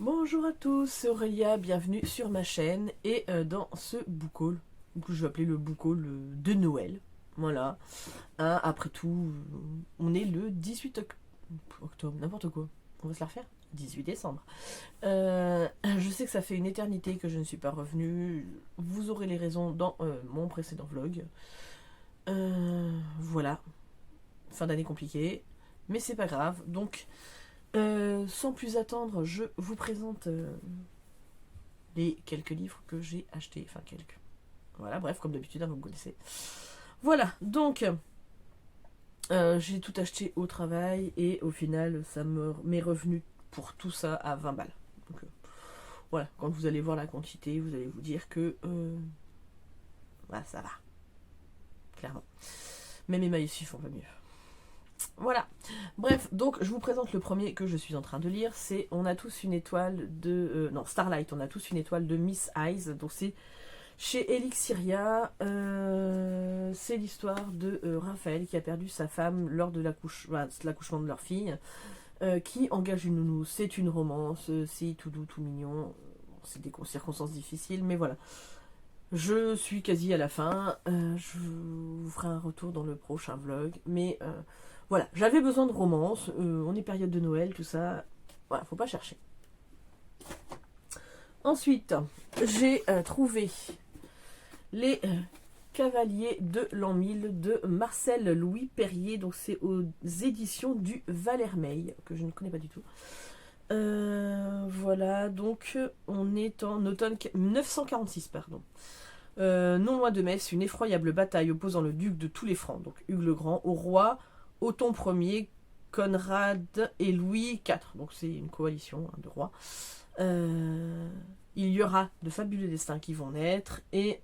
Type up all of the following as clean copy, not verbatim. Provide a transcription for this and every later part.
Bonjour à tous, c'est Aurélia, bienvenue sur ma chaîne et dans ce book haul, que je vais appeler le book haul de Noël. Voilà, hein, après tout, on est le 18 octobre, n'importe quoi, on va se la refaire 18 décembre. Je sais que ça fait une éternité que je ne suis pas revenue, vous aurez les raisons dans mon précédent vlog. Voilà, fin d'année compliquée, mais c'est pas grave, donc... sans plus attendre, je vous présente les quelques livres que j'ai achetés. Enfin, quelques. Voilà, bref, comme d'habitude, hein, vous me connaissez. Voilà, donc, j'ai tout acheté au travail et au final, ça m'est revenu pour tout ça à 20 balles. Donc, voilà, quand vous allez voir la quantité, vous allez vous dire que bah, ça va. Clairement. Même mes maillots font pas mieux. Voilà. Bref, donc je vous présente le premier que je suis en train de lire. C'est On a tous une étoile de... non, Starlight, On a tous une étoile de Miss Eyes. Donc c'est chez Elixiria. C'est l'histoire de Raphaël qui a perdu sa femme lors de l'accouchement de leur fille. Qui engage une nounou. C'est une romance, c'est tout doux, tout mignon. C'est des circonstances difficiles, mais voilà. Je suis quasi à la fin. Je vous ferai un retour dans le prochain vlog. Mais... voilà, j'avais besoin de romance, on est période de Noël, tout ça, voilà, faut pas chercher. Ensuite, j'ai trouvé Les Cavaliers de l'an 1000 de Marcel Louis Perrier, donc c'est aux éditions du Valermeil, que je ne connais pas du tout. Voilà, donc on est en automne 946, pardon. Non loin de Metz, une effroyable bataille opposant le duc de tous les Francs, donc Hugues le Grand, au roi Othon Ier, Conrad et Louis IV. Donc c'est une coalition de rois. Il y aura de fabuleux destins qui vont naître. Et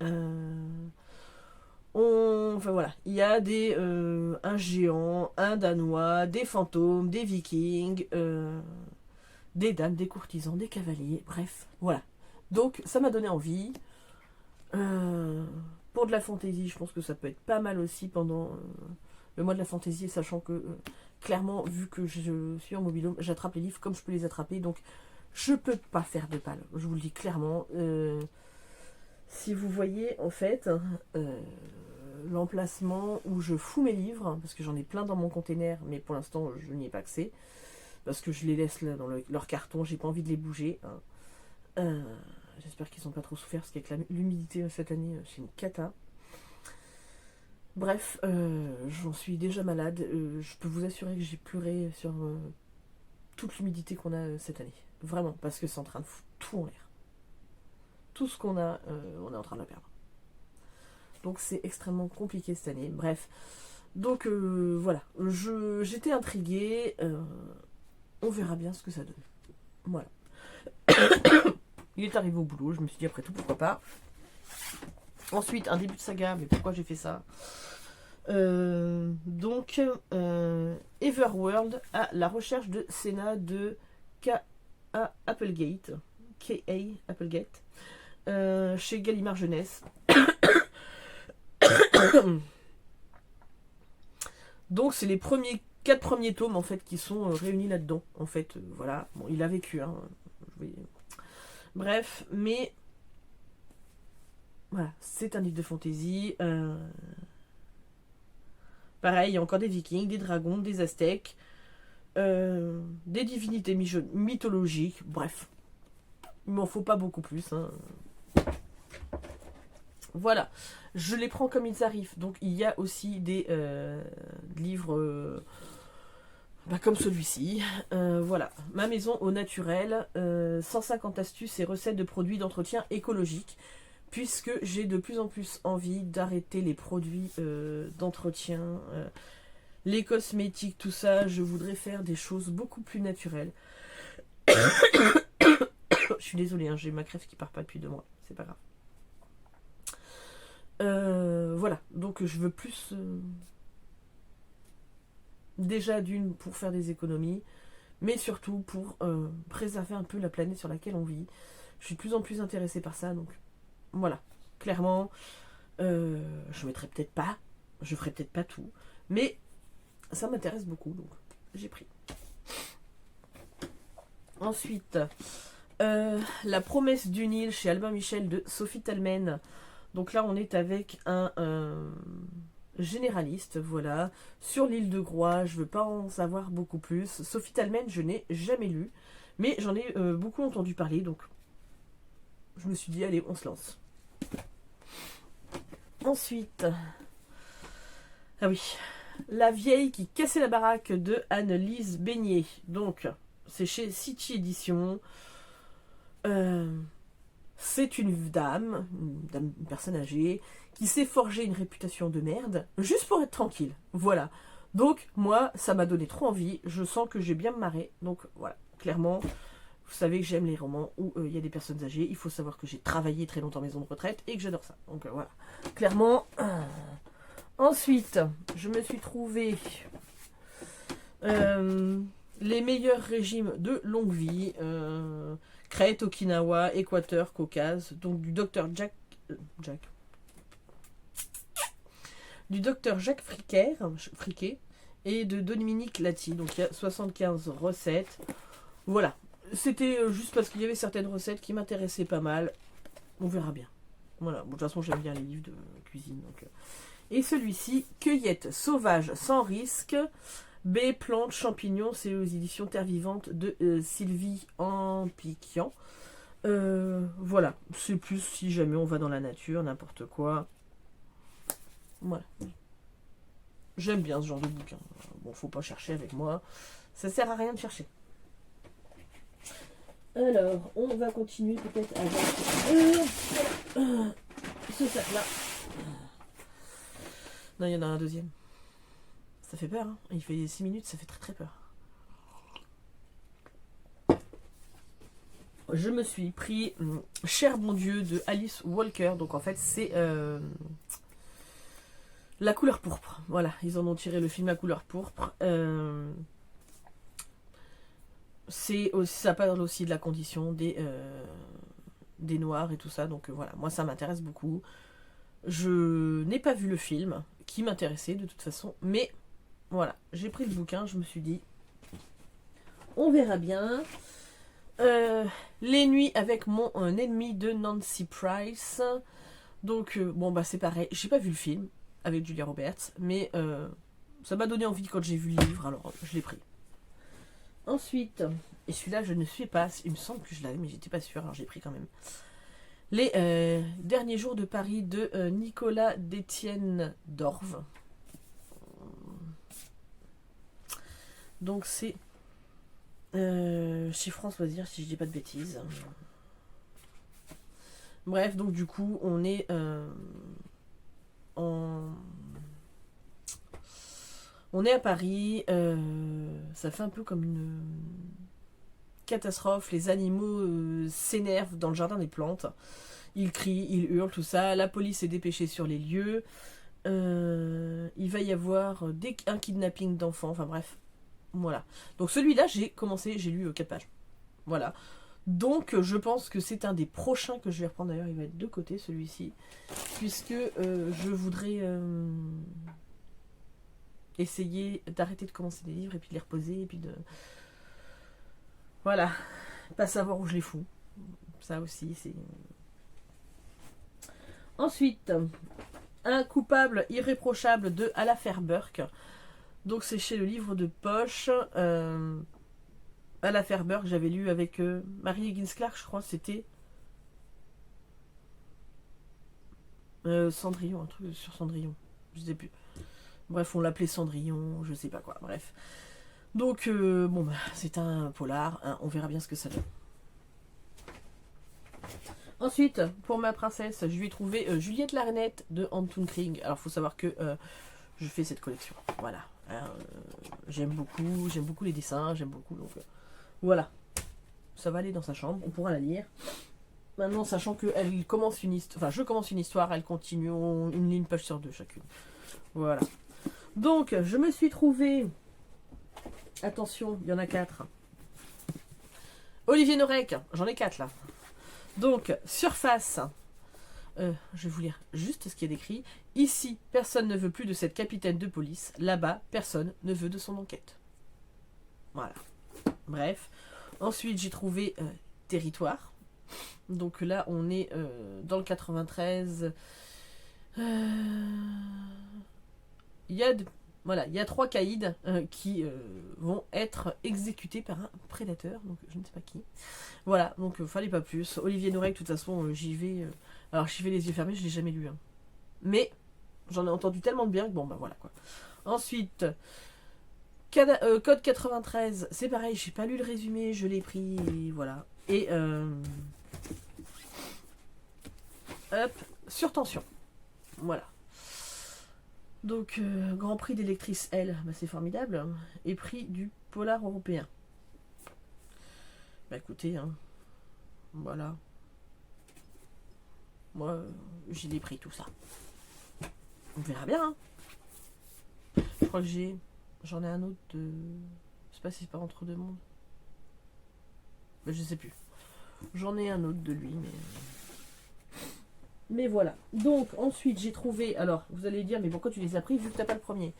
enfin voilà, il y a un géant, un danois, des fantômes, des vikings, des dames, des courtisans, des cavaliers. Bref, voilà. Donc ça m'a donné envie. Pour de la fantaisie, je pense que ça peut être pas mal aussi pendant... le mois de la fantaisie, sachant que clairement, vu que je suis en mobilhome, j'attrape les livres comme je peux les attraper, donc je peux pas faire de pal, je vous le dis clairement. Si vous voyez en fait l'emplacement où je fous mes livres, parce que j'en ai plein dans mon container, mais pour l'instant je n'y ai pas accès, parce que je les laisse là dans leur carton, j'ai pas envie de les bouger. Hein. J'espère qu'ils n'ont pas trop souffert, parce qu'avec l'humidité cette année, c'est une cata. Bref, j'en suis déjà malade. Je peux vous assurer que j'ai pleuré sur toute l'humidité qu'on a cette année. Vraiment, parce que c'est en train de foutre tout en l'air. Tout ce qu'on a, on est en train de le perdre. Donc c'est extrêmement compliqué cette année. Bref, donc voilà. J'étais intriguée. On verra bien ce que ça donne. Voilà. Il est arrivé au boulot, je me suis dit après tout, pourquoi pas. Ensuite, un début de saga, mais pourquoi j'ai fait ça? Donc, Everworld à la recherche de Senna de K.A. Applegate, K.A. Applegate, chez Gallimard Jeunesse. Donc, c'est les 4 premiers tomes en fait qui sont réunis là-dedans. En fait, voilà. Bon, il a vécu, hein. Bref, mais voilà, c'est un livre de fantasy. Pareil, il y a encore des vikings, des dragons, des aztèques, des divinités mythologiques. Bref, il m'en faut pas beaucoup plus. Hein. Voilà, je les prends comme ils arrivent. Donc il y a aussi des livres comme celui-ci. Voilà, Ma maison au naturel, 150 astuces et recettes de produits d'entretien écologique. Puisque j'ai de plus en plus envie d'arrêter les produits d'entretien, les cosmétiques, tout ça, je voudrais faire des choses beaucoup plus naturelles. Je suis désolée, hein, j'ai ma crève qui part pas depuis 2 mois, c'est pas grave. Voilà, donc je veux plus... déjà d'une pour faire des économies, mais surtout pour préserver un peu la planète sur laquelle on vit. Je suis de plus en plus intéressée par ça, donc... Voilà, clairement, je mettrai peut-être pas, je ferai peut-être pas tout, mais ça m'intéresse beaucoup, donc j'ai pris. Ensuite, La promesse d'une île chez Albin Michel de Sophie Talmen. Donc là, on est avec un généraliste, voilà, sur l'île de Groix. Je veux pas en savoir beaucoup plus. Sophie Talmen, je n'ai jamais lu, mais j'en ai beaucoup entendu parler, donc je me suis dit, allez, on se lance. Ensuite, ah oui, La vieille qui cassait la baraque de Anne-Lise Beignet. Donc, c'est chez City Éditions. C'est une dame, une personne âgée, qui s'est forgé une réputation de merde, juste pour être tranquille. Voilà. Donc, moi, ça m'a donné trop envie. Je sens que j'ai bien me marrer. Donc, voilà. Clairement, vous savez que j'aime les romans où il y a des personnes âgées. Il faut savoir que j'ai travaillé très longtemps en maison de retraite et que j'adore ça. Donc, voilà. Clairement. Ensuite, je me suis trouvé les meilleurs régimes de longue vie. Crète, Okinawa, Équateur, Caucase. Donc, du docteur Jacques Friquet et de Dominique Lati. Donc il y a 75 recettes. Voilà. C'était juste parce qu'il y avait certaines recettes qui m'intéressaient pas mal. On verra bien. Voilà. Bon, de toute façon, j'aime bien les livres de cuisine. Donc, Et celui-ci, Cueillette sauvage sans risque. Baies, plantes, champignons. C'est aux éditions Terre Vivante de Sylvie Ampiquian. Voilà. C'est plus si jamais on va dans la nature, n'importe quoi. Voilà. J'aime bien ce genre de bouquin. Bon, faut pas chercher avec moi. Ça sert à rien de chercher. Alors, on va continuer peut-être avec ce sac-là. Non, il y en a un deuxième. Ça fait peur, hein. Il fait 6 minutes, ça fait très très peur. Je me suis pris Cher bon Dieu de Alice Walker. Donc en fait, c'est... La couleur pourpre, voilà, ils en ont tiré le film La couleur pourpre. Ça parle aussi de la condition des Noirs et tout ça, donc voilà, moi ça m'intéresse beaucoup. Je n'ai pas vu le film, qui m'intéressait de toute façon, mais voilà, j'ai pris le bouquin, je me suis dit, on verra bien. Les nuits avec mon ennemi de Nancy Price. Donc, bon bah c'est pareil, j'ai pas vu le film avec Julia Roberts, mais ça m'a donné envie quand j'ai vu le livre, alors je l'ai pris. Ensuite, et celui-là je ne suis pas, il me semble que je l'avais, mais j'étais pas sûre, alors j'ai pris quand même. Les derniers jours de Paris de Nicolas d'Étienne Dorve. Donc c'est chez France Loisirs, si je dis pas de bêtises. Bref, donc du coup, on est on est à Paris, ça fait un peu comme une catastrophe, les animaux s'énervent dans le jardin des plantes, ils crient, ils hurlent, tout ça, la police est dépêchée sur les lieux, il va y avoir un kidnapping d'enfants, enfin bref, voilà. Donc celui-là, j'ai lu 4 pages, voilà. Donc je pense que c'est un des prochains que je vais reprendre, d'ailleurs il va être de côté celui-ci, puisque je voudrais essayer d'arrêter de commencer des livres et puis de les reposer et puis de... Voilà, pas savoir où je les fous. Ça aussi c'est... Ensuite, Un coupable irréprochable de Ala Fairburk. Donc c'est chez le livre de poche. Ala Fairburk, j'avais lu avec Marie Higgins Clark, je crois, c'était Cendrillon, un truc sur Cendrillon, je sais plus. Bref, on l'appelait Cendrillon, je sais pas quoi, bref. Donc, bon, bah, c'est un polar, hein, on verra bien ce que ça donne. Ensuite, pour ma princesse, je lui ai trouvé Juliette Larnette de Antoon Kring. Alors, il faut savoir que je fais cette collection, voilà. J'aime beaucoup les dessins, j'aime beaucoup, donc... Voilà, ça va aller dans sa chambre, on pourra la lire. Maintenant, sachant que elle commence une histoire, enfin je commence une histoire, elle continue une ligne page sur 2 chacune. Voilà. Donc, je me suis trouvé, attention, il y en a 4. Olivier Norek, j'en ai 4 là. Donc, Surface, je vais vous lire juste ce qui est décrit. Ici, personne ne veut plus de cette capitaine de police. Là-bas, personne ne veut de son enquête. Voilà. Bref. Ensuite, j'ai trouvé territoire. Donc là, on est dans le 93. Voilà, il y a 3 caïds qui vont être exécutés par un prédateur, donc je ne sais pas qui. Voilà, donc fallait pas plus. Olivier Norek, de toute façon, j'y vais. Alors j'y vais les yeux fermés, je l'ai jamais lu. Hein. Mais j'en ai entendu tellement de bien que bon, bah voilà quoi. Ensuite, Code 93, c'est pareil, j'ai pas lu le résumé, je l'ai pris, et voilà. Et hop, sur tension. Voilà. Donc, Grand Prix d'électrice L, bah, c'est formidable. Et prix du polar européen. Bah écoutez, hein, voilà. Moi, j'ai des prix, tout ça. On verra bien. Hein. Je crois que j'en ai un autre de... Je sais pas si c'est pas Entre deux mondes. Bah, je sais plus. J'en ai un autre de lui, mais voilà. Donc, ensuite, j'ai trouvé... Alors, vous allez dire, mais pourquoi tu les as pris vu que t'as pas le premier?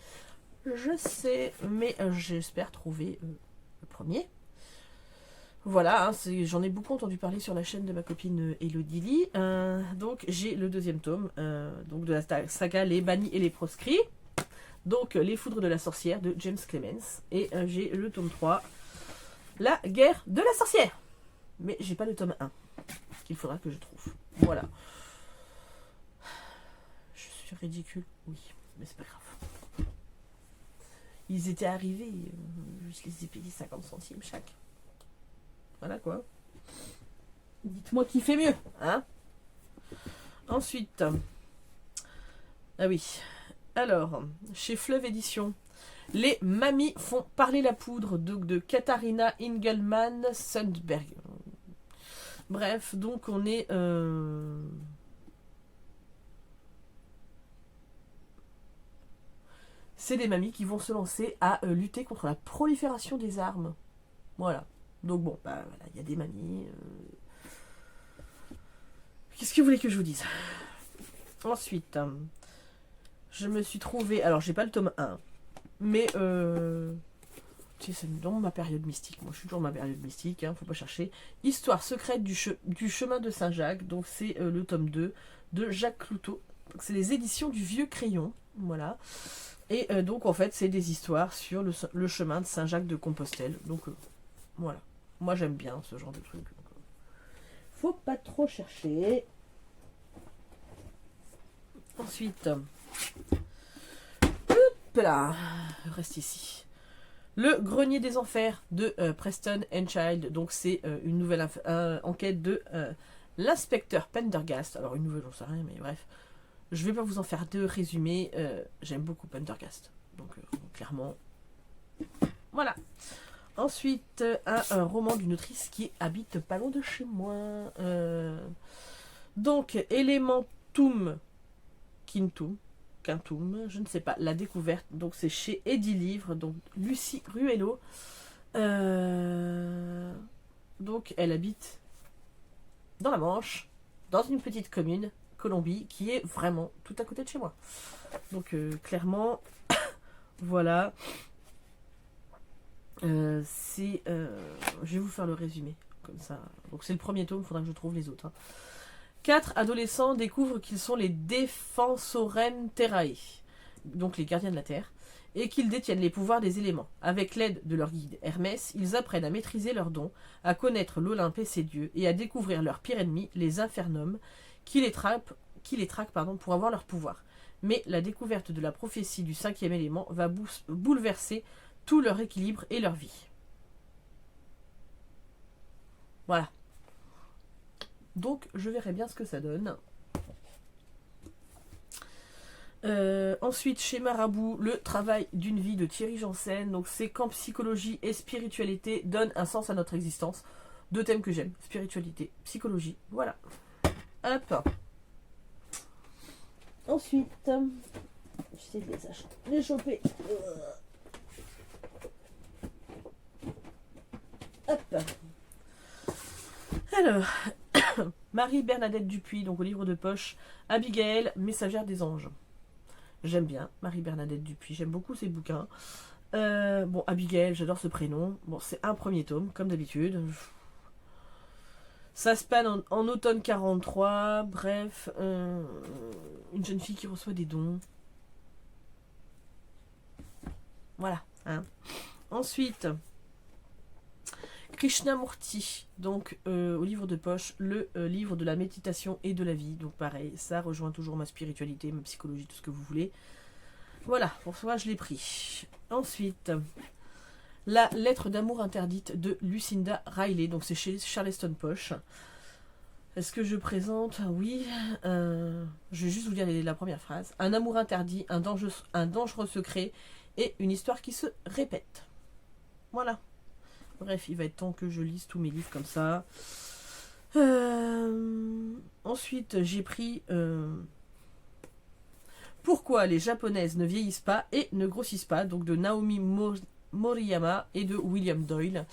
Je sais, mais j'espère trouver le premier. Voilà, hein, j'en ai beaucoup entendu parler sur la chaîne de ma copine Elodie Lee. Donc, j'ai le 2e tome donc de la saga Les Bannis et les Proscrits. Donc, Les Foudres de la Sorcière de James Clemens. Et j'ai le tome 3, La Guerre de la Sorcière. Mais j'ai pas le tome 1, qu'il faudra que je trouve. Voilà. Je suis ridicule, oui, mais c'est pas grave. Ils étaient arrivés, je les ai payés 50 centimes chaque. Voilà quoi. Dites-moi qui fait mieux, hein. Ensuite, ah oui, alors, chez Fleuve Édition, Les Mamies font parler la poudre de Katharina Ingelman Sundberg. Bref, donc on est... C'est des mamies qui vont se lancer à lutter contre la prolifération des armes. Voilà. Donc bon, bah voilà, il y a des mamies. Qu'est-ce que vous voulez que je vous dise? Ensuite, je me suis trouvé... Alors, j'ai pas le tome 1, mais... Tu sais, c'est dans ma période mystique. Moi, je suis toujours dans ma période mystique, hein, faut pas chercher. Histoire secrète du chemin de Saint-Jacques. Donc, c'est le tome 2 de Jacques Cloutot. C'est les éditions du Vieux Crayon. Voilà. Et donc, en fait, c'est des histoires sur le chemin de Saint-Jacques de Compostelle. Donc, voilà. Moi, j'aime bien ce genre de truc. Faut pas trop chercher. Ensuite, hop là, reste ici. Le Grenier des Enfers de Preston and Child. Donc, c'est une nouvelle enquête de l'inspecteur Pendergast. Alors, une nouvelle, j'en sais rien, mais bref. Je vais pas vous en faire deux résumés. J'aime beaucoup Pendergast. Donc, clairement, voilà. Ensuite, un roman d'une autrice qui habite pas loin de chez moi. Donc, Elementum Quintum, je ne sais pas, La Découverte. Donc, c'est chez Eddy Livre, donc Lucie Ruello. Donc, elle habite dans la Manche, dans une petite commune, Colombie, qui est vraiment tout à côté de chez moi. Donc, clairement, voilà. Je vais vous faire le résumé, comme ça. Donc, c'est le premier tome, il faudra que je trouve les autres. Hein. 4 adolescents découvrent qu'ils sont les Defensorem Terrae, donc les gardiens de la Terre, et qu'ils détiennent les pouvoirs des éléments. Avec l'aide de leur guide Hermès, ils apprennent à maîtriser leurs dons, à connaître l'Olympe et ses dieux, et à découvrir leur pire ennemi, les Infernums, qui les traquent pour avoir leur pouvoir. Mais la découverte de la prophétie du 5e élément va bouleverser tout leur équilibre et leur vie. Voilà. Donc, je verrai bien ce que ça donne. Ensuite, chez Marabout, le travail d'une vie de Thierry Janssen. Donc, c'est quand psychologie et spiritualité donnent un sens à notre existence. Deux thèmes que j'aime. Spiritualité, psychologie. Voilà. Hop. Ensuite, j'essaie de les choper. Hop. Alors, Marie-Bernadette Dupuis, donc au livre de poche, Abigail, messagère des anges. J'aime bien Marie-Bernadette Dupuis, j'aime beaucoup ses bouquins. Bon, Abigail, j'adore ce prénom. Bon, c'est un premier tome, comme d'habitude. Ça se passe en automne 43. Bref, une jeune fille qui reçoit des dons. Voilà. Hein. Ensuite, Krishnamurti, donc au livre de poche, le livre de la méditation et de la vie. Donc pareil, ça rejoint toujours ma spiritualité, ma psychologie, tout ce que vous voulez. Voilà, pour ça je l'ai pris. Ensuite, la lettre d'amour interdite de Lucinda Riley, donc c'est chez Charleston Poche. Est-ce que je présente? Oui. Je vais juste vous lire la première phrase. Un amour interdit, un dangereux secret et une histoire qui se répète. Voilà. Bref, il va être temps que je lise tous mes livres comme ça. Ensuite, j'ai pris Pourquoi les japonaises ne vieillissent pas et ne grossissent pas, donc de Naomi Moriyama et de William Doyle.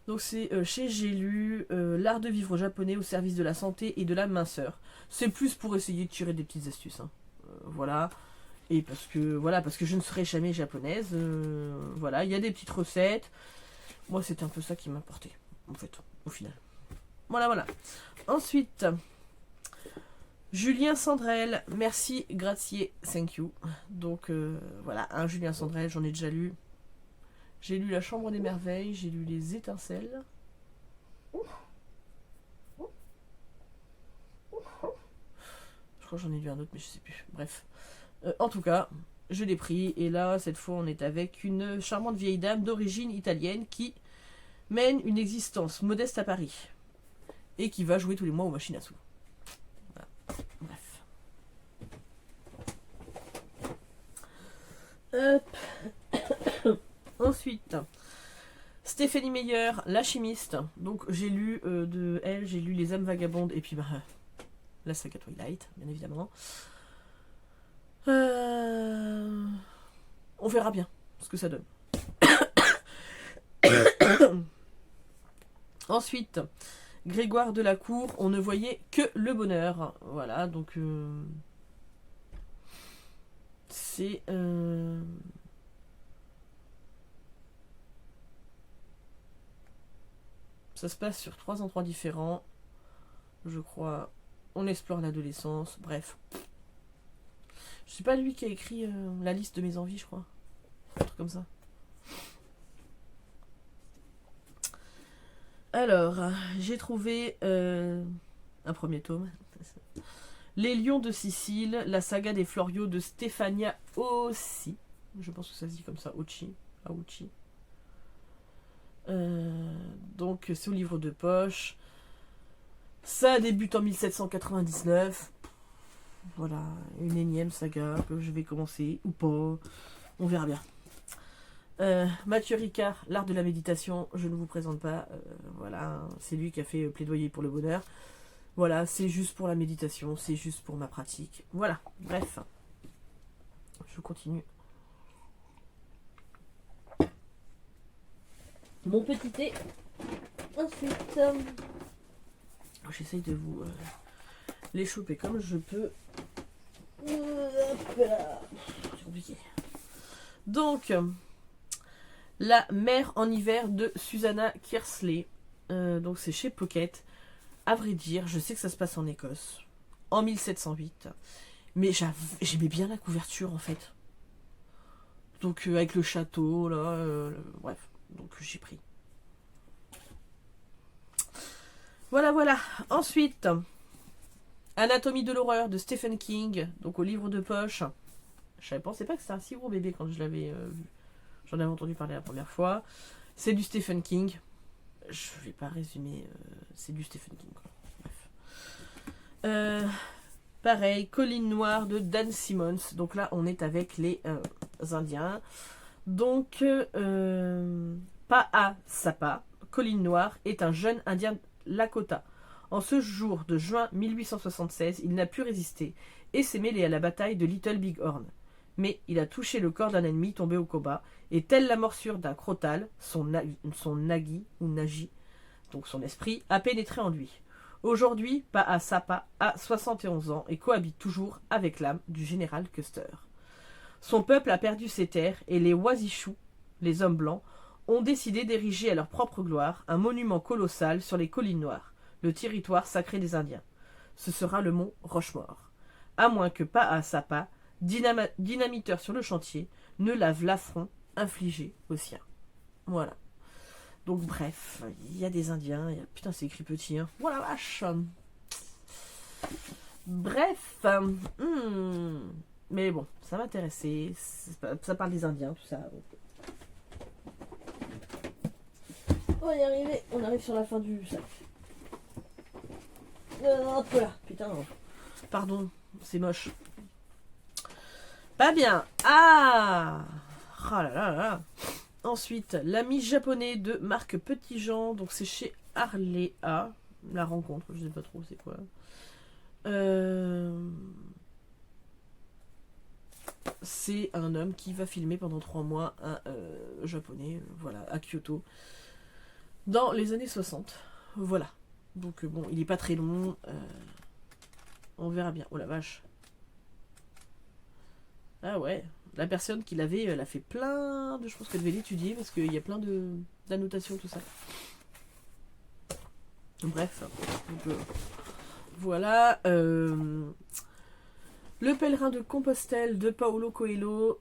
Donc c'est chez J'ai lu L'art de vivre japonais au service de la santé et de la minceur. C'est plus pour essayer de tirer des petites astuces. Hein. Voilà. Et parce que je ne serai jamais japonaise. Voilà, il y a des petites recettes. Moi, c'est un peu ça qui m'a porté, en fait, au final. Voilà. Ensuite, Julien Sandrel, merci, grazie, thank you. Donc, voilà, un Julien Sandrel, j'en ai déjà lu. J'ai lu La Chambre des Merveilles, j'ai lu Les Étincelles. Je crois que j'en ai lu un autre, mais je sais plus. Bref. En tout cas, je l'ai pris. Et là, cette fois, on est avec une charmante vieille dame d'origine italienne qui mène une existence modeste à Paris. Et qui va jouer tous les mois aux machines à sous. Voilà. Bref. Hop. Ensuite, Stéphanie Meyer, La chimiste. Donc j'ai lu de elle, j'ai lu Les âmes vagabondes et puis la saga Twilight, bien évidemment. On verra bien ce que ça donne. Ensuite, Grégoire de la Cour, on ne voyait que le bonheur. Voilà, donc c'est ça se passe sur 3 endroits différents, je crois. On explore l'adolescence, bref. Je sais pas lui qui a écrit la liste de mes envies, je crois. Un truc comme ça. Alors, j'ai trouvé un premier tome. Les Lions de Sicile, la saga des Floriaux de Stefania Ossi. Je pense que ça se dit comme ça, Aucci. Donc c'est au livre de poche. Ça débute en 1799. Voilà, une énième saga que je vais commencer ou pas. On verra bien. Mathieu Ricard, L'art de la méditation, je ne vous présente pas. Voilà, c'est lui qui a fait Plaidoyer pour le bonheur. Voilà, c'est juste pour la méditation, c'est juste pour ma pratique. Voilà, bref. Je continue. Mon petit thé. Ensuite, j'essaye de vous les choper comme je peux. C'est compliqué. Donc, La mer en hiver de Susanna Kersley. Donc c'est chez Pocket. À vrai dire, je sais que ça se passe en Écosse. En 1708. Mais j'aimais bien la couverture en fait. Donc avec le château, là. Bref. Donc j'ai pris. Voilà. Ensuite, Anatomie de l'horreur de Stephen King. Donc au livre de poche. Je pensais pas que c'était un si gros bébé quand je l'avais vu. J'en avais entendu parler la première fois. C'est du Stephen King. Je vais pas résumer. C'est du Stephen King. Bref. Pareil, Colline noire de Dan Simmons. Donc là, on est avec les Indiens. Donc, Pa'a Sapa, Colline noire, est un jeune Indien Lakota. En ce jour de juin 1876, il n'a pu résister et s'est mêlé à la bataille de Little Big Horn. Mais il a touché le corps d'un ennemi tombé au combat, et telle la morsure d'un crotal, son nagi, ou nagi, donc son esprit, a pénétré en lui. Aujourd'hui, Pa'a Sapa a 71 ans et cohabite toujours avec l'âme du général Custer. Son peuple a perdu ses terres et les Wasichous, les hommes blancs, ont décidé d'ériger à leur propre gloire un monument colossal sur les collines noires, le territoire sacré des Indiens. Ce sera le mont Rochemort. À moins que Paasapa, dynamiteur sur le chantier, ne lave l'affront infligé aux siens. Voilà. Donc bref, il y a des Indiens, putain c'est écrit petit, hein. Voilà vache. Bref, mais bon, ça m'intéressait, ça parle des Indiens, tout ça. Donc. On va y arriver, on arrive sur la fin du sac. Hop là, putain, pardon, c'est moche. Pas bien. Ah, oh là là là. Ensuite, l'ami japonais de Marc Petitjean, donc c'est chez Arléa, la rencontre, je sais pas trop c'est quoi. C'est un homme qui va filmer pendant 3 mois un japonais, voilà, à Kyoto, dans les années 60. Voilà. Donc bon, il est pas très long. On verra bien. Oh la vache. Ah ouais. La personne qui l'avait, elle a fait plein de... Je pense qu'elle devait l'étudier parce qu'il y a plein d'annotations, tout ça. Bref. Donc, voilà. Le pèlerin de Compostelle de Paulo Coelho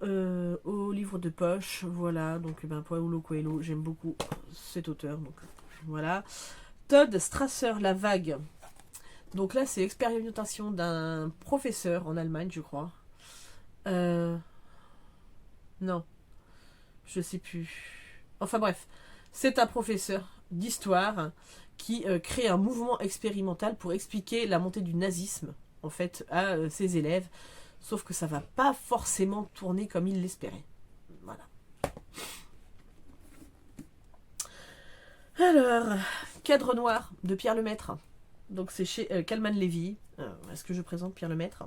au livre de poche. Voilà. Donc Paulo Coelho, j'aime beaucoup cet auteur. Donc voilà. Todd Strasser, La Vague. Donc là, c'est l'expérimentation d'un professeur en Allemagne, je crois. Non, je sais plus. Enfin bref, c'est un professeur d'histoire qui crée un mouvement expérimental pour expliquer la montée du nazisme, en fait, à ses élèves. Sauf que ça va pas forcément tourner comme il l'espérait. Voilà. Alors, Cadre noir de Pierre Lemaître. Donc c'est chez Calman Lévy. Est-ce que je présente Pierre Lemaître?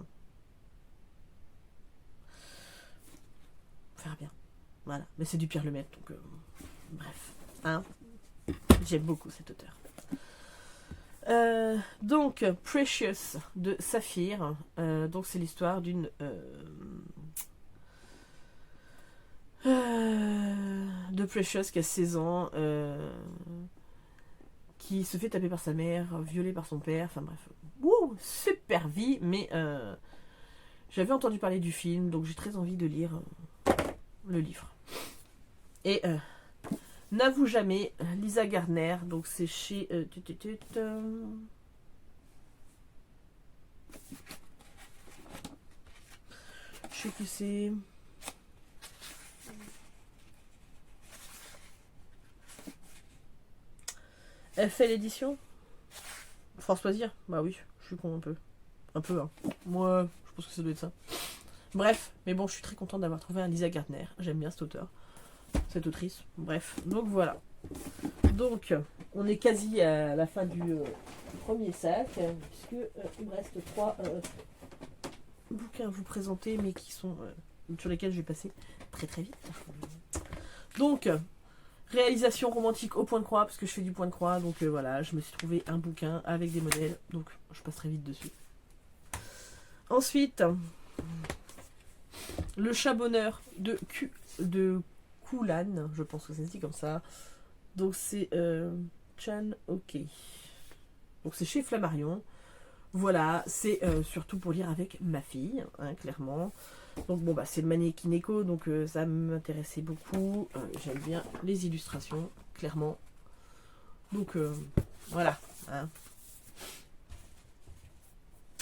On verra bien. Voilà, mais c'est du Pierre Lemaître, donc bref. Hein, j'aime beaucoup cet auteur. Donc, Precious de Saphir. Donc c'est l'histoire d'une... de Precious qui a 16 ans, qui se fait taper par sa mère, violée par son père, enfin bref. Wouh, super vie, mais j'avais entendu parler du film, donc j'ai très envie de lire le livre. Et N'avoue jamais, Lisa Gardner, donc c'est chez... je sais que c'est... Elle fait l'édition Force Loisir. Bah oui, je suis con un peu. Un peu, hein. Moi, je pense que ça doit être ça. Bref, mais bon, je suis très contente d'avoir trouvé un Lisa Gardner. J'aime bien cet auteur. Cette autrice. Bref, donc voilà. Donc, on est quasi à la fin du premier sac, puisque il me reste 3 bouquins à vous présenter, mais qui sont sur lesquels je vais passer très très vite. Donc, réalisation romantique au point de croix, parce que je fais du point de croix, donc voilà, je me suis trouvé un bouquin avec des modèles, donc je passe très vite dessus. Ensuite, Le chat bonheur de Koulan, je pense que ça se dit comme ça. Donc c'est Chan Ok. Donc c'est chez Flammarion. Voilà, c'est surtout pour lire avec ma fille, hein, clairement. Donc bon bah c'est le Maneki Neko, donc ça m'intéressait beaucoup. J'aime bien les illustrations, clairement. Donc voilà. Hein.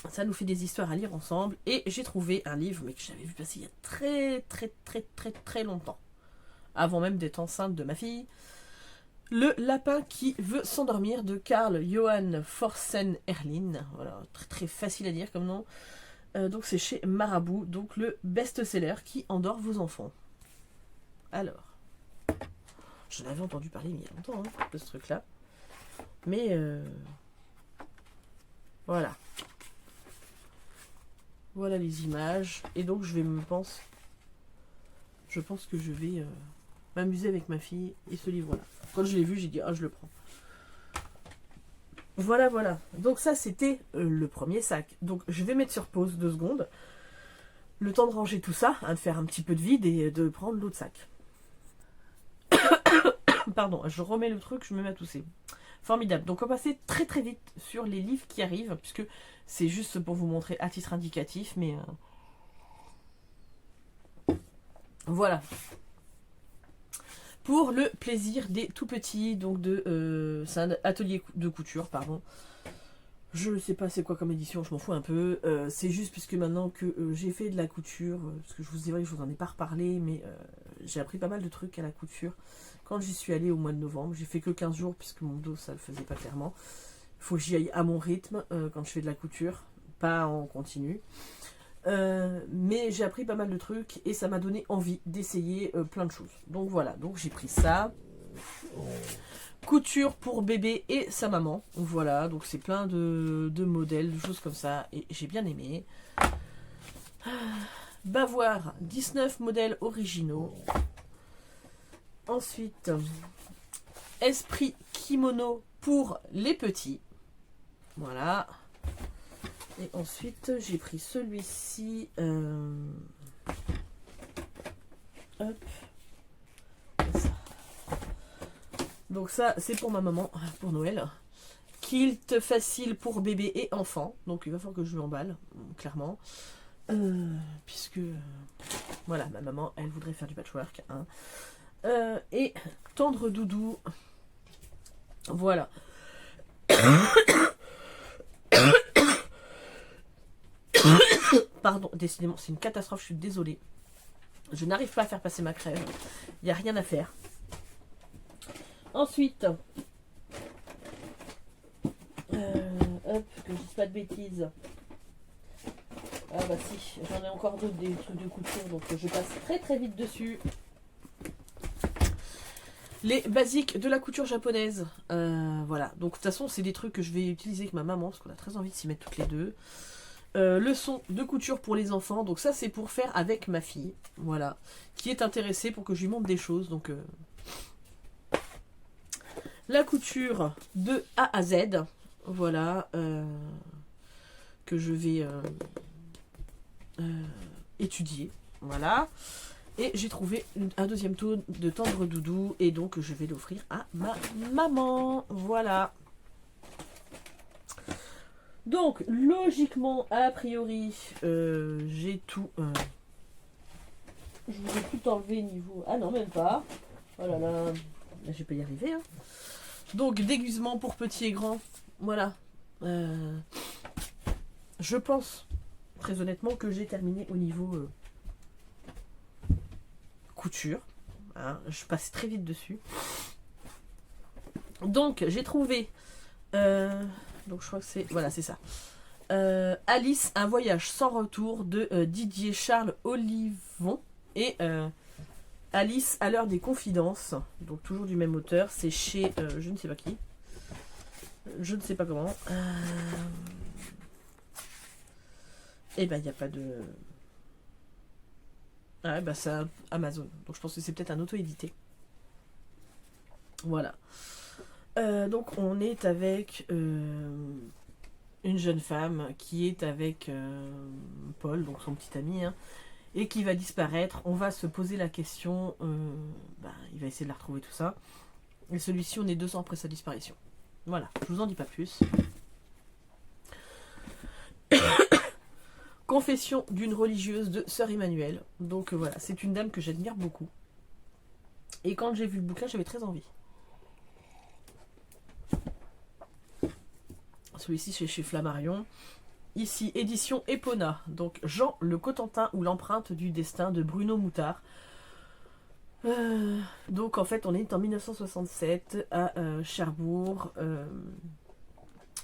Ça nous fait des histoires à lire ensemble. Et j'ai trouvé un livre, mais que j'avais vu passer il y a très longtemps. Avant même d'être enceinte de ma fille. Le lapin qui veut s'endormir de Karl Johan Forsen Erlin. Voilà, très facile à dire comme nom. Donc c'est chez Marabout, donc le best-seller qui endort vos enfants. Alors, j'en avais entendu parler il y a longtemps hein, de ce truc-là. Mais voilà. Voilà les images. Et donc je pense que je vais m'amuser avec ma fille et ce livre-là. Quand je l'ai vu, j'ai dit, ah, je le prends. Voilà, voilà. Donc ça, c'était le premier sac. Donc je vais mettre sur pause 2 secondes. Le temps de ranger tout ça, hein, de faire un petit peu de vide et de prendre l'autre sac. Pardon, je remets le truc, je me mets à tousser. Formidable. Donc on va passer très très vite sur les livres qui arrivent, puisque c'est juste pour vous montrer à titre indicatif, mais voilà. Pour le plaisir des tout petits, donc c'est un atelier de couture, pardon. Je ne sais pas c'est quoi comme édition, je m'en fous un peu. C'est juste puisque maintenant que j'ai fait de la couture, parce que je vous en ai pas reparlé, mais j'ai appris pas mal de trucs à la couture. Quand j'y suis allée au mois de novembre, j'ai fait que 15 jours puisque mon dos ça le faisait pas clairement. Il faut que j'y aille à mon rythme quand je fais de la couture, pas en continu. Mais j'ai appris pas mal de trucs et ça m'a donné envie d'essayer plein de choses. Donc voilà, donc j'ai pris ça. Couture pour bébé et sa maman. Voilà, donc c'est plein de modèles, de choses comme ça. Et j'ai bien aimé. Bavoir, 19 modèles originaux. Ensuite, Esprit Kimono pour les petits. Voilà. Et ensuite, j'ai pris celui-ci. Hop. Ça. Donc ça, c'est pour ma maman, pour Noël. Kilt facile pour bébé et enfant. Donc il va falloir que je l'emballe, clairement. Puisque, voilà, ma maman, elle voudrait faire du patchwork. Hein. Et tendre doudou. Voilà. Pardon, décidément, c'est une catastrophe, je suis désolée. Je n'arrive pas à faire passer ma crève. Il n'y a rien à faire. Ensuite, hop, que je dise pas de bêtises. Ah bah si, j'en ai encore d'autres, des trucs de couture, donc je passe très très vite dessus. Les basiques de la couture japonaise. Voilà, donc de toute façon, c'est des trucs que je vais utiliser avec ma maman, parce qu'on a très envie de s'y mettre toutes les deux. Leçon de couture pour les enfants, donc ça c'est pour faire avec ma fille, voilà, qui est intéressée pour que je lui montre des choses, donc la couture de A à Z, voilà, que je vais étudier, voilà, et j'ai trouvé un deuxième taux de tendre doudou, et donc je vais l'offrir à ma maman, voilà. Donc, logiquement, a priori, j'ai tout... je vous ai tout enlevé niveau... Ah non, même pas. Oh là là, je vais pas y arriver. Hein. Donc, déguisement pour petits et grands. Voilà. Je pense, très honnêtement, que j'ai terminé au niveau couture. Hein, je passe très vite dessus. Donc, j'ai trouvé... donc je crois que c'est... Voilà, c'est ça. Alice, un voyage sans retour de Didier Charles Olivon. Et Alice à l'heure des confidences. Donc toujours du même auteur. C'est chez je ne sais pas qui. Je ne sais pas comment. Et ben il n'y a pas de... Ah bah c'est Amazon. Donc je pense que c'est peut-être un auto-édité. Voilà. Donc on est avec une jeune femme qui est avec Paul, donc son petit ami, hein, et qui va disparaître. On va se poser la question, il va essayer de la retrouver, tout ça. Et celui-ci, on est 2 ans après sa disparition. Voilà, je vous en dis pas plus. Confession d'une religieuse de Sœur Emmanuel. Donc voilà, c'est une dame que j'admire beaucoup. Et quand j'ai vu le bouquin, j'avais très envie. Celui-ci c'est chez Flammarion. Ici, édition Epona. Donc Jean le Cotentin ou l'empreinte du destin de Bruno Moutard. Donc en fait on est en 1967 à Cherbourg.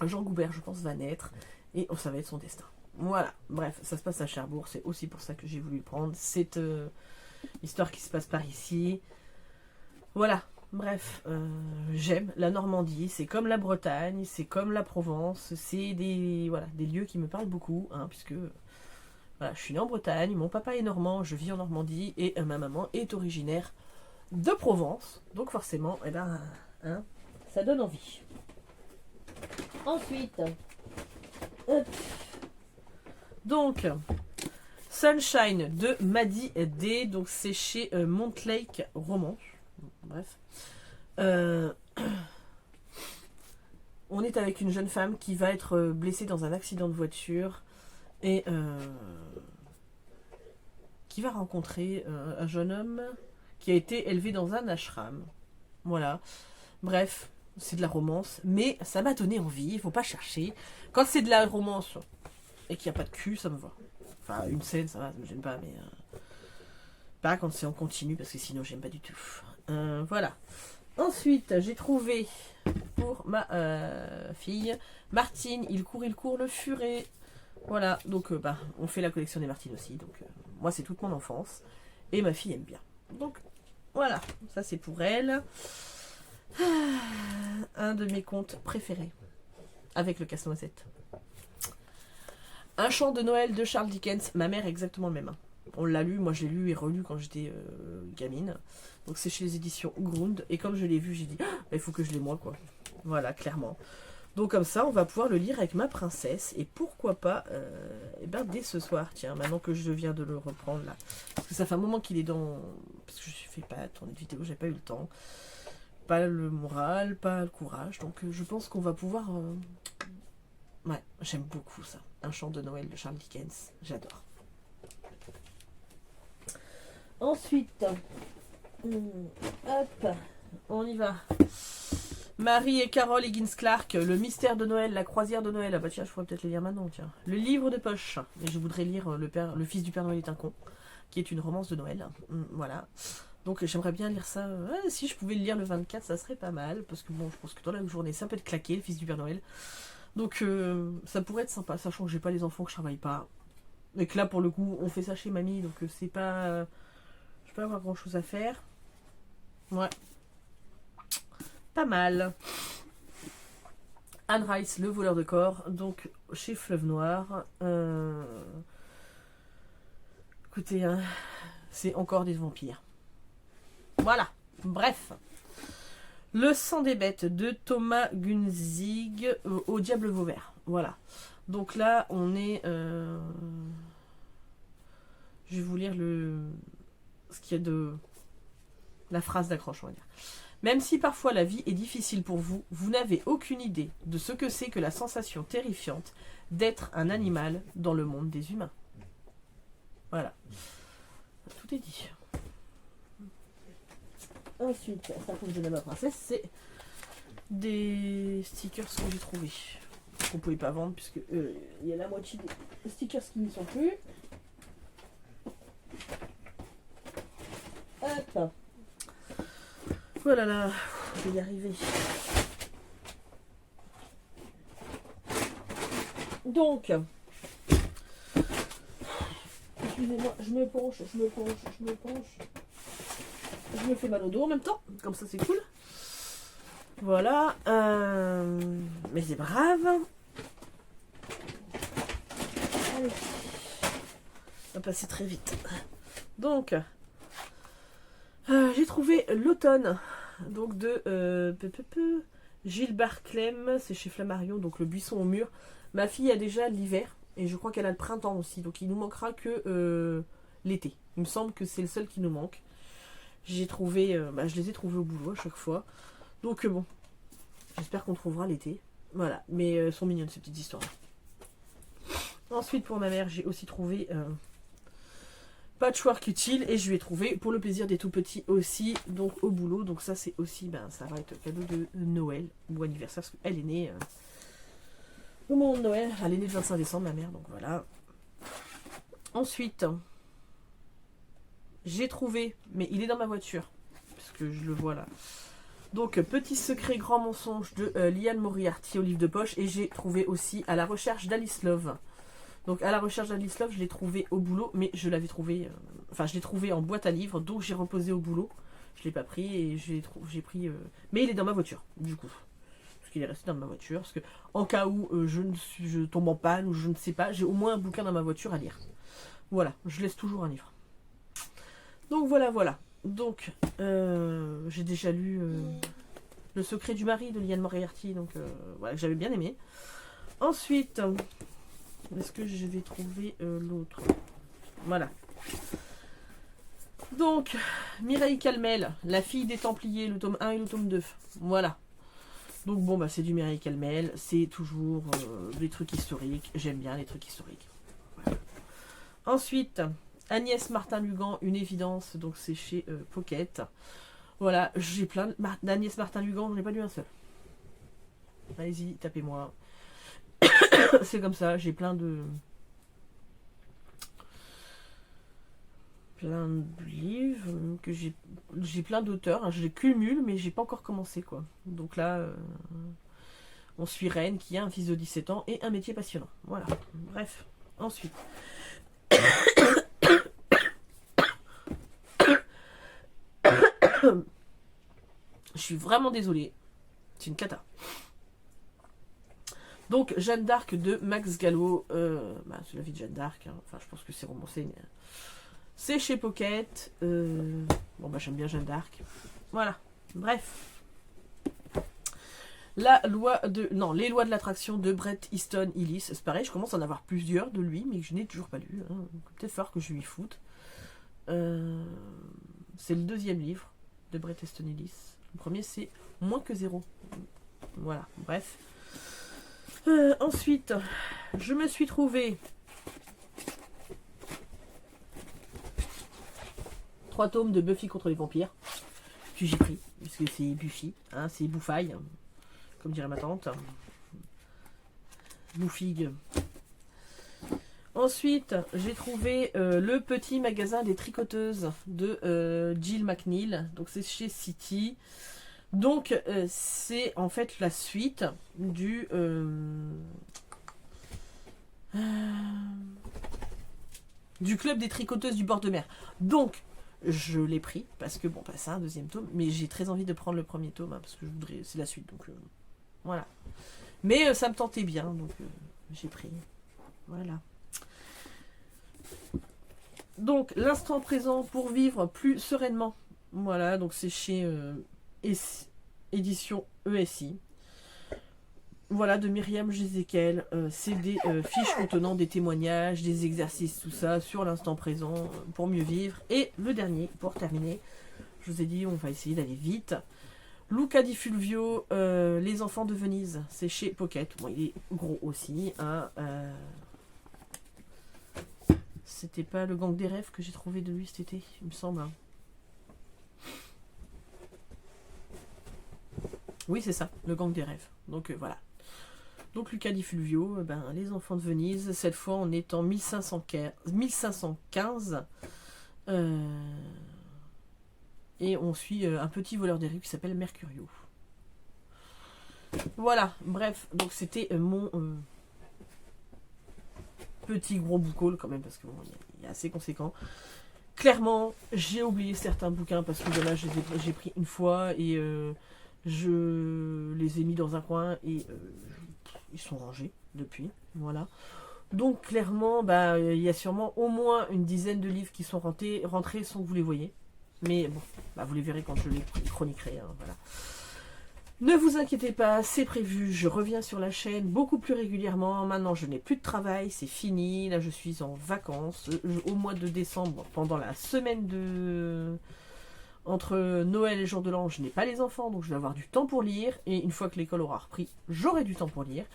Jean Goubert je pense va naître. Et ça va être son destin. Voilà, bref, ça se passe à Cherbourg. C'est aussi pour ça que j'ai voulu le prendre. C'est l'histoire qui se passe par ici. Voilà. Bref, j'aime la Normandie, c'est comme la Bretagne, c'est comme la Provence, c'est des lieux qui me parlent beaucoup, hein, puisque voilà, je suis née en Bretagne, mon papa est normand, je vis en Normandie, et ma maman est originaire de Provence, donc forcément, eh ben, hein, ça donne envie. Ensuite, hop, donc, Sunshine de Maddy D, donc c'est chez Montlake Romans. Bref. on est avec une jeune femme qui va être blessée dans un accident de voiture et qui va rencontrer un jeune homme qui a été élevé dans un ashram. Voilà. Bref, c'est de la romance, mais ça m'a donné envie, il faut pas chercher. Quand c'est de la romance et qu'il n'y a pas de cul, ça me va. Enfin, une scène, ça va, ça me gêne pas, mais... pas quand c'est en continu, parce que sinon j'aime pas du tout. Voilà. Ensuite, j'ai trouvé pour ma fille Martine, il court, le furet. Voilà, donc on fait la collection des Martines aussi. Donc moi, c'est toute mon enfance. Et ma fille aime bien. Donc voilà, ça c'est pour elle. Un de mes contes préférés. Avec le casse-noisette. Un chant de Noël de Charles Dickens. Ma mère est exactement le même. Hein. On l'a lu, moi je l'ai lu et relu quand j'étais gamine. Donc c'est chez les éditions Grund. Et quand je l'ai vu, j'ai dit, il faut que je l'ai moi quoi. Voilà, clairement. Donc comme ça, on va pouvoir le lire avec ma princesse. Et pourquoi pas, dès ce soir, tiens, maintenant que je viens de le reprendre là. Parce que ça fait un moment qu'il est dans... Parce que je ne fais pas tourner de vidéo, j'ai pas eu le temps. Pas le moral, pas le courage. Donc je pense qu'on va pouvoir... Ouais, j'aime beaucoup ça. Un chant de Noël de Charles Dickens. J'adore. Ensuite, hop, on y va. Marie et Carole Higgins Clark, le mystère de Noël, la croisière de Noël. Ah bah tiens, je pourrais peut-être le lire maintenant, tiens. Le livre de poche. Et je voudrais lire le fils du Père Noël est un con, qui est une romance de Noël. Voilà. Donc j'aimerais bien lire ça. Si je pouvais le lire le 24, ça serait pas mal. Parce que bon, je pense que dans la journée, ça peut être claqué, le fils du Père Noël. Donc ça pourrait être sympa, sachant que j'ai pas les enfants, que je travaille pas. Et que là, pour le coup, on fait ça chez mamie, donc c'est pas... je peux avoir grand chose à faire. Ouais. Pas mal. Anne Rice, le voleur de corps, donc chez Fleuve Noir. Écoutez, hein, c'est encore des vampires. Voilà, bref. Le sang des bêtes de Thomas Gunzig au Diable Vauvert. Voilà. Donc là, on est... je vais vous lire ce qu'il y a de... la phrase d'accroche, on va dire. Même si parfois la vie est difficile pour vous, vous n'avez aucune idée de ce que c'est que la sensation terrifiante d'être un animal dans le monde des humains. Voilà. Tout est dit. Ensuite, ça compte de ma princesse, c'est des stickers que j'ai trouvés. Qu'on ne pouvait pas vendre puisque il y a la moitié des stickers qui n'y sont plus. Hop. Voilà là, je vais y arriver. Donc, excusez-moi, je me penche. Je me fais mal au dos en même temps, comme ça c'est cool. Voilà, mais c'est grave. Allez, on va passer très vite. Donc, j'ai trouvé l'automne, donc de Gilles Barclem, c'est chez Flammarion, donc le buisson au mur. Ma fille a déjà l'hiver, et je crois qu'elle a le printemps aussi, donc il nous manquera que l'été. Il me semble que c'est le seul qui nous manque. J'ai trouvé, je les ai trouvés au boulot à chaque fois. Donc bon, j'espère qu'on trouvera l'été. Voilà, mais elles sont mignonnes ces petites histoires. Ensuite pour ma mère, j'ai aussi trouvé Patchwork utile et je lui ai trouvé pour le plaisir des tout petits aussi, donc au boulot. Donc ça c'est aussi, ça va être cadeau de Noël ou anniversaire parce qu'elle est née au moment de Noël. Elle est née le 25 décembre ma mère, donc voilà. Ensuite, j'ai trouvé, mais il est dans ma voiture, parce que je le vois là. Donc, Petit secret, grand mensonge de Liane Moriarty au livre de poche. Et j'ai trouvé aussi À la recherche d'Alice Love. Donc, À la recherche d'Alice Love, je l'ai trouvé au boulot, mais je l'avais trouvé... je l'ai trouvé en boîte à livres, donc j'ai reposé au boulot. Je ne l'ai pas pris et j'ai pris... Mais il est dans ma voiture, du coup. Parce qu'il est resté dans ma voiture. Parce que, en cas où je tombe en panne ou je ne sais pas, j'ai au moins un bouquin dans ma voiture à lire. Voilà, je laisse toujours un livre. Donc voilà. Donc j'ai déjà lu Le secret du mari de Liane Moriarty, donc voilà, que j'avais bien aimé. Ensuite, est-ce que je vais trouver l'autre? Voilà. Donc, Mireille Calmel, La fille des Templiers, le tome 1 et le tome 2. Voilà. Donc bon, bah c'est du Mireille Calmel, c'est toujours des trucs historiques. J'aime bien les trucs historiques. Voilà. Ensuite, Agnès Martin-Lugan, une évidence, donc c'est chez Pocket. Voilà, j'ai plein d'Agnès Martin-Lugan, j'en ai pas lu un seul. Allez-y, tapez-moi. C'est comme ça, j'ai plein de livres que j'ai plein d'auteurs, hein, je les cumule mais j'ai pas encore commencé quoi. Donc là on suit Reine qui a un fils de 17 ans et un métier passionnant. Voilà. Bref, ensuite je suis vraiment désolée, c'est une cata. Donc Jeanne d'Arc de Max Gallo, c'est la vie de Jeanne d'Arc, hein. Enfin je pense que c'est romancé. C'est chez Pocket. Bon bah j'aime bien Jeanne d'Arc. Voilà. Bref. Les lois de l'attraction de Bret Easton Ellis. C'est pareil, je commence à en avoir plusieurs de lui, mais je n'ai toujours pas lu. Hein. Peut-être falloir que je lui foute. C'est le deuxième livre de Bret Easton Ellis. Le premier c'est Moins que zéro. Voilà, bref. Ensuite, je me suis trouvé 3 tomes de Buffy contre les vampires. Que j'ai pris, puisque c'est Buffy, hein, c'est Bouffaille, comme dirait ma tante. Bouffig. Ensuite, j'ai trouvé le petit magasin des tricoteuses de Jill McNeil. Donc c'est chez City. Donc c'est en fait la suite du club des tricoteuses du bord de mer. Donc je l'ai pris parce que bon, c'est un deuxième tome, mais j'ai très envie de prendre le premier tome hein, parce que je voudrais, c'est la suite. Donc voilà. Mais ça me tentait bien, donc j'ai pris. Voilà. Donc l'instant présent pour vivre plus sereinement. Voilà, donc c'est chez édition ESI. Voilà, de Myriam Jézéquel. C'est des fiches contenant des témoignages, des exercices, tout ça, sur l'instant présent, pour mieux vivre. Et le dernier, pour terminer, je vous ai dit, on va essayer d'aller vite. Luca Di Fulvio, Les enfants de Venise. C'est chez Pocket. Bon, il est gros aussi. Hein, c'était pas le gang des rêves que j'ai trouvé de lui cet été, il me semble. Hein. Oui, c'est ça, le gang des rêves. Donc voilà. Donc Luca Di Fulvio, Les enfants de Venise, cette fois on est en 1515. Et on suit un petit voleur des rues qui s'appelle Mercurio. Voilà, bref, donc c'était mon petit gros boucol quand même, parce que bon, il est assez conséquent. Clairement, j'ai oublié certains bouquins parce que dommage, j'ai pris une fois et je les ai mis dans un coin et ils sont rangés depuis. Voilà. Donc clairement, il y a sûrement au moins une dizaine de livres qui sont rentrés sans que vous les voyez. Mais bon, vous les verrez quand je les chroniquerai. Hein, voilà. Ne vous inquiétez pas, c'est prévu, je reviens sur la chaîne beaucoup plus régulièrement. Maintenant, je n'ai plus de travail, c'est fini. Là, je suis en vacances. Au mois de décembre, pendant la semaine entre Noël et le jour de l'an, je n'ai pas les enfants, donc je vais avoir du temps pour lire. Et une fois que l'école aura repris, j'aurai du temps pour lire.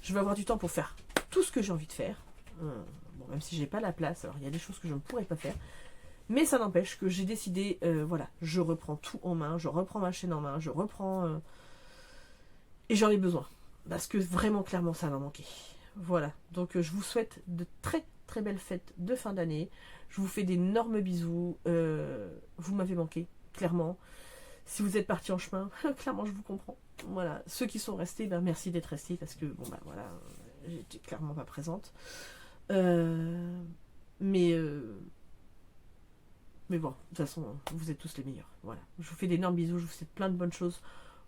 Je vais avoir du temps pour faire tout ce que j'ai envie de faire. Bon, même si j'ai pas la place, alors il y a des choses que je ne pourrais pas faire. Mais ça n'empêche que j'ai décidé, voilà, je reprends tout en main, je reprends ma chaîne en main, je reprends... et j'en ai besoin. Parce que vraiment, clairement, ça m'a manqué. Voilà, donc je vous souhaite de très très belles fêtes de fin d'année. Je vous fais d'énormes bisous. Vous m'avez manqué, clairement. Si vous êtes partis en chemin, clairement, je vous comprends. Voilà, ceux qui sont restés, merci d'être restés parce que, bon, voilà, j'étais clairement pas présente. Mais bon, de toute façon, vous êtes tous les meilleurs. Voilà, je vous fais d'énormes bisous, je vous souhaite plein de bonnes choses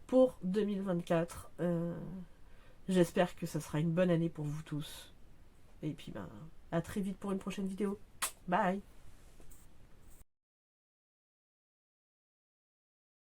pour 2024. J'espère que ça sera une bonne année pour vous tous. Et puis, à très vite pour une prochaine vidéo. Bye!